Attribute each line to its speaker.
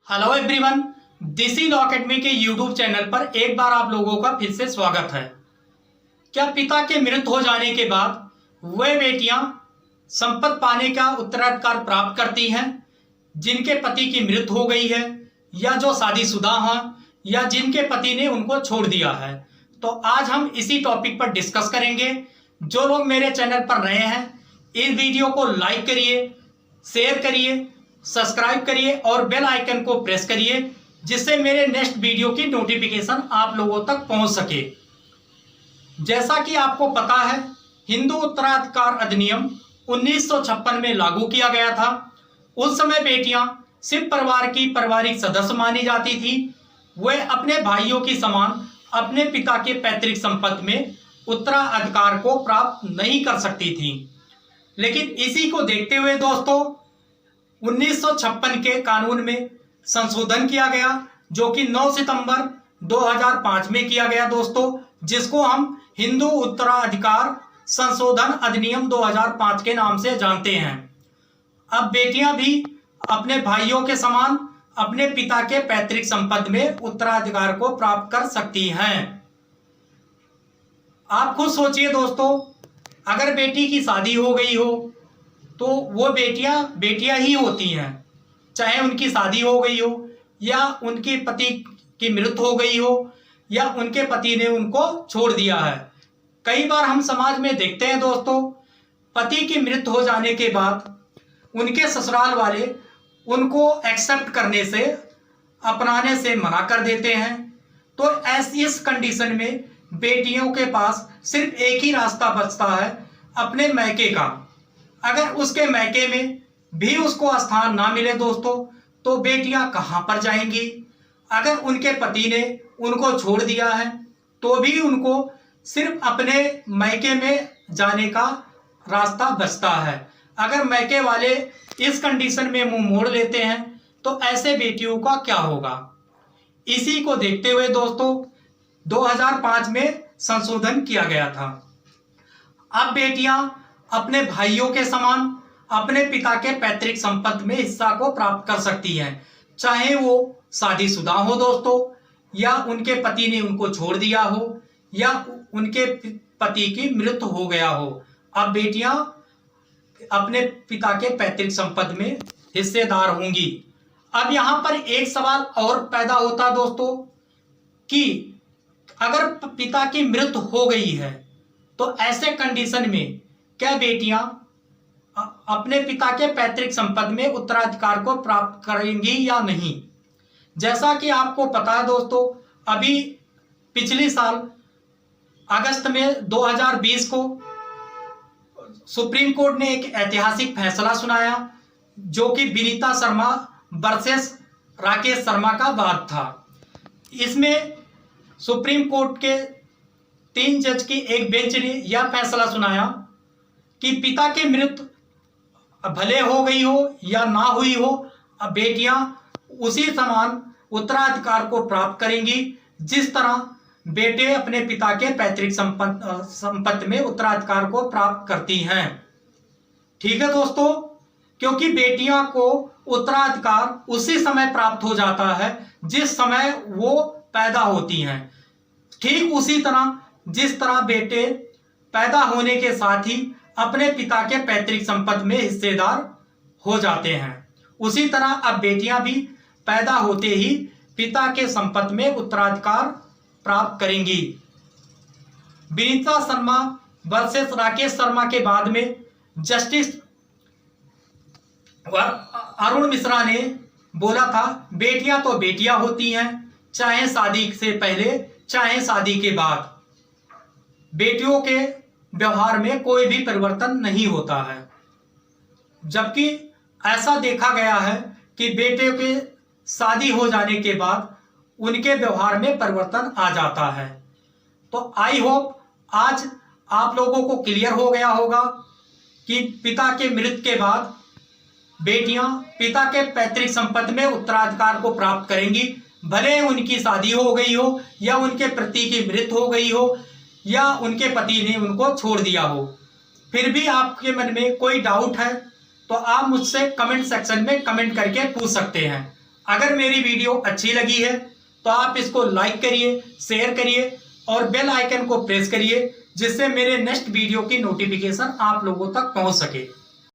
Speaker 1: Hello everyone, देसी law academy के YouTube channel पर एक बार आप लोगों का फिर से स्वागत है। क्या पिता के मृत हो जाने के बाद वे बेटियां संपत्ति पाने का उत्तराधिकार प्राप्त करती हैं जिनके पति की मृत्यु हो गई है या जो शादीशुदा हैं या जिनके पति ने उनको छोड़ दिया है? तो आज हम इसी टॉपिक पर डिस्कस करेंगे। जो लोग मेरे चैनल पर नए हैं, इस वीडियो को लाइक करिए, शेयर करिए, सब्सक्राइब करिए और बेल आइकन को प्रेस करिए जिससे मेरे नेक्स्ट वीडियो की नोटिफिकेशन आप लोगों तक पहुंच सके। जैसा कि आपको पता है, हिंदू उत्तराधिकार अधिनियम 1956 में लागू किया गया था। उस समय बेटियां सिर्फ परिवार की पारिवारिक सदस्य मानी जाती थी। वे अपने भाइयों की समान अपने पिता के पैतृक संपत्ति में उत्तराधिकार को प्राप्त नहीं कर सकती थी। लेकिन इसी को देखते हुए दोस्तों 1956 के कानून में संशोधन किया गया, जो कि 9 सितंबर 2005 में किया गया दोस्तों, जिसको हम हिंदू उत्तराधिकार संशोधन अधिनियम 2005 के नाम से जानते हैं। अब बेटियां भी अपने भाइयों के समान अपने पिता के पैतृक संपत्ति में उत्तराधिकार को प्राप्त कर सकती हैं। आप खुद सोचिए दोस्तों, अगर बेटी की शादी हो गई हो तो वो बेटियां ही होती हैं, चाहे उनकी शादी हो गई हो या उनके पति की मृत्यु हो गई हो या उनके पति ने उनको छोड़ दिया है। कई बार हम समाज में देखते हैं दोस्तों, पति की मृत्यु हो जाने के बाद उनके ससुराल वाले उनको एक्सेप्ट करने से, अपनाने से मना कर देते हैं। तो इस कंडीशन में बेटियों के पास सिर्फ एक ही रास्ता बचता है, अपने मैके का। अगर उसके मैके में भी उसको स्थान ना मिले दोस्तों, तो बेटियां कहां पर जाएंगी? अगर उनके पति ने उनको छोड़ दिया है तो भी उनको सिर्फ अपने मैके में जाने का रास्ता बचता है। अगर मैके वाले इस कंडीशन में मुंह मोड़ लेते हैं तो ऐसे बेटियों का क्या होगा? इसी को देखते हुए दोस्तों 2005 में संशोधन किया गया था। अब बेटियां अपने भाइयों के समान अपने पिता के पैतृक संपत्ति में हिस्सा को प्राप्त कर सकती हैं, चाहे वो शादीशुदा हो दोस्तों, या उनके पति ने उनको छोड़ दिया हो या उनके पति की मृत्यु हो गया हो। अब बेटियां अपने पिता के पैतृक संपत्ति में हिस्सेदार होंगी। अब यहां पर एक सवाल और पैदा होता दोस्तों कि अगर पिता की मृत्यु हो गई है तो ऐसे कंडीशन में क्या बेटियां अपने पिता के पैतृक संपत्ति में उत्तराधिकार को प्राप्त करेंगी या नहीं? जैसा कि आपको पता है दोस्तों, अभी पिछले साल अगस्त में 2020 को सुप्रीम कोर्ट ने एक ऐतिहासिक फैसला सुनाया, जो कि विनीता शर्मा वर्सेस राकेश शर्मा का वाद था। इसमें सुप्रीम कोर्ट के 3 जज की एक बेंच ने यह फैसला सुनाया कि पिता की मृत्यु भले हो गई हो या ना हुई हो, अब बेटियां उसी समान उत्तराधिकार को प्राप्त करेंगी जिस तरह बेटे अपने पिता के पैतृक संपत्ति में उत्तराधिकार को प्राप्त करती हैं। ठीक है दोस्तों, क्योंकि बेटियां को उत्तराधिकार उसी समय प्राप्त हो जाता है जिस समय वो पैदा होती हैं। ठीक उसी तरह जिस तरह बेटे पैदा होने के साथ ही अपने पिता के पैतृक संपत्ति में हिस्सेदार हो जाते हैं, उसी तरह अब बेटियां भी पैदा होते ही पिता के संपत्ति में उत्तराधिकार प्राप्त करेंगी। विनीता शर्मा वर्सेस राकेश शर्मा के बाद में जस्टिस अरुण मिश्रा ने बोला था, बेटियां तो बेटियां होती हैं, चाहे शादी से पहले चाहे शादी के बाद। बेटियों के व्यवहार में कोई भी परिवर्तन नहीं होता है। जबकि ऐसा देखा गया है कि बेटे के शादी हो जाने के बाद उनके व्यवहार में परिवर्तन आ जाता है। तो आई होप आज आप लोगों को क्लियर हो गया होगा कि पिता के मृत्यु के बाद बेटियां पिता के पैतृक संपत्ति में उत्तराधिकार को प्राप्त करेंगी, भले उनकी शादी हो गई हो या उनके पति की मृत्यु हो गई हो या उनके पति ने उनको छोड़ दिया हो। फिर भी आपके मन में कोई डाउट है तो आप मुझसे कमेंट सेक्शन में कमेंट करके पूछ सकते हैं। अगर मेरी वीडियो अच्छी लगी है तो आप इसको लाइक करिए, शेयर करिए और बेल आइकन को प्रेस करिए, जिससे मेरे नेक्स्ट वीडियो की नोटिफिकेशन आप लोगों तक पहुंच सके।